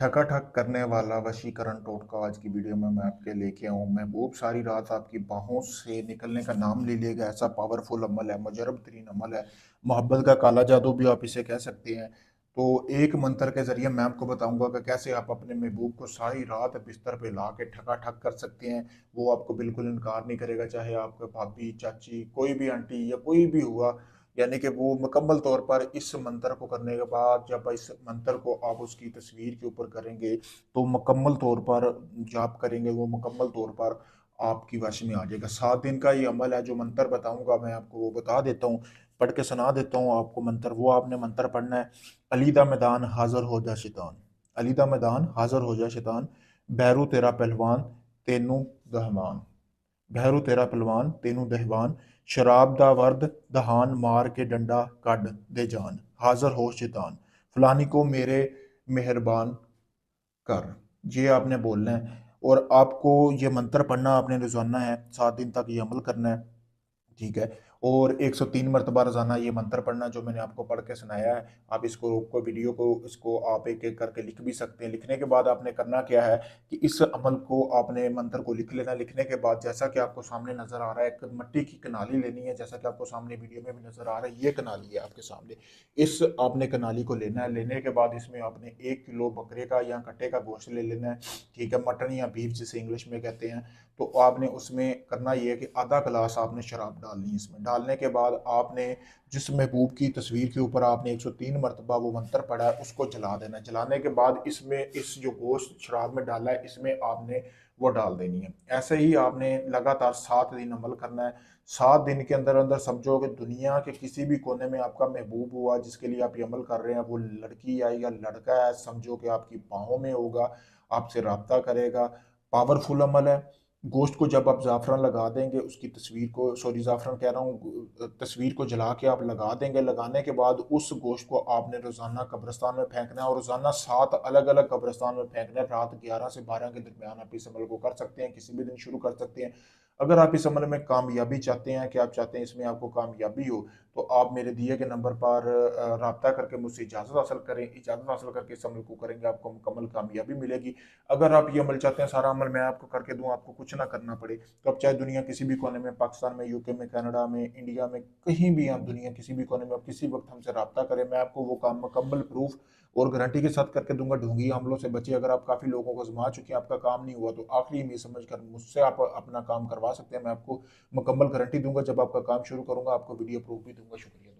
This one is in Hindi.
ठकाठक करने वाला वशीकरण टोटका आज की वीडियो में मैं आपके लेके आऊँ। महबूब सारी रात आपकी बाहों से निकलने का नाम ले लेगा, ऐसा पावरफुल अमल है, मुजरब तरीन अमल है। मोहब्बत का काला जादू भी आप इसे कह सकते हैं। तो एक मंत्र के जरिए मैं आपको बताऊंगा कि कैसे आप अपने महबूब को सारी रात बिस्तर पे ला के ठकाठक कर सकते हैं। वो आपको बिल्कुल इनकार नहीं करेगा, चाहे आपके भाभी, चाची, कोई भी आंटी या कोई भी हुआ। यानी कि वो मुकम्मल तौर पर इस मंत्र को करने के बाद जब इस मंत्र को आप उसकी तस्वीर के ऊपर करेंगे तो मुकम्मल तौर पर जाप करेंगे, वो मुकम्मल तौर पर आपकी वश में आ जाएगा। 7 दिन का ये अमल है। जो मंत्र बताऊंगा मैं आपको वो बता देता हूँ, पढ़ के सुना देता हूँ आपको मंत्र। वो आपने मंत्र पढ़ना है। अलीदा मैदान हाजिर हो जा शैतान, अलीदा मैदान हाजिर हो जा शैतान, भैरू तेरा पहलवान तेनू दहमान, भैरू तेरा पहलवान तेनू दहवान, शराब दा वर्द दहान मार के डंडा कड दे जान, हाजिर हो शैतान, फलानी को मेरे मेहरबान कर। ये आपने बोलना है और आपको ये मंत्र पढ़ना आपने रोजाना है। 7 दिन तक ये अमल करना है, ठीक है। और 103 मरतबा रोजाना ये मंत्र पढ़ना जो मैंने आपको पढ़ के सुनाया है। आप इसको वीडियो को इसको आप एक एक करके लिख भी सकते हैं। लिखने के बाद आपने करना क्या है कि इस अमल को आपने मंत्र को लिख लेना। लिखने के बाद जैसा कि आपको सामने नजर आ रहा है, एक मिट्टी की कनाली लेनी है, जैसा कि आपको सामने वीडियो में भी नजर आ रहा है, ये कनाली है आपके सामने। इस आपने कनाली को लेना है। लेने के बाद इसमें आपने 1 किलो बकरे का या कट्टे का गोश्त ले लेना है, ठीक है, मटन या बीफ जिसे इंग्लिश में कहते हैं। तो आपने उसमें करना ये है कि आधा गिलास आपने शराब डालनी है। इसमें डालने के बाद आपने जिस महबूब की तस्वीर के ऊपर आपने 103 मरतबा वो मंत्र पढ़ा है उसको जला देना है। जलाने के बाद इसमें इस जो गोश्त शराब में डाला है इसमें आपने वो डाल देनी है। ऐसे ही आपने लगातार 7 दिन अमल करना है। 7 दिन के अंदर अंदर समझो कि दुनिया के किसी भी कोने में आपका महबूब हुआ जिसके लिए आप ये अमल कर रहे हैं, वो लड़की है या लड़का है, समझो कि आपकी बाहों में होगा, आपसे रब्ता करेगा। पावरफुल अमल है। गोश्त को जब आप ज़ाफ़रान लगा देंगे, उसकी तस्वीर को, सॉरी ज़ाफ़रान कह रहा हूँ, तस्वीर को जला के आप लगा देंगे। लगाने के बाद उस गोश्त को आपने रोज़ाना कब्रिस्तान में फेंकना है और रोज़ाना 7 अलग अलग कब्रिस्तान में फेंकना है। रात 11 से 12 के दरमियान आप इस अमल को कर सकते हैं, किसी भी दिन शुरू कर सकते हैं। अगर आप इस अमल में कामयाबी चाहते हैं कि आप चाहते हैं इसमें आपको कामयाबी हो, तो आप मेरे दिए गए नंबर पर रब्ता करके मुझसे इजाज़त हासिल करें। इजाज़त हासिल करके इस अमल को करेंगे, आपको मुकम्मल कामयाबी मिलेगी। अगर आप ये अमल चाहते हैं सारा अमल मैं आपको करके दूं, आपको कुछ ना करना पड़े, तो आप चाहे दुनिया किसी भी कोने में, पाकिस्तान में, यूके में, कनाडा में, इंडिया में, कहीं भी आप दुनिया किसी भी कोने में आप किसी वक्त हमसे रब्ता करें, मैं आपको वो काम मुकम्मल प्रूफ और गारंटी के साथ करके दूंगा। ढोंगी हमलों से बचिए। अगर आप काफ़ी लोगों को आजमा चुके हैं, आपका काम नहीं हुआ, तो आखिरी में समझ कर मुझसे आप अपना काम करवा सकते हैं। मैं आपको मुकम्मल गारंटी दूंगा। जब आपका काम शुरू करूंगा आपको वीडियो प्रूफ भी दूंगा। शुक्रिया।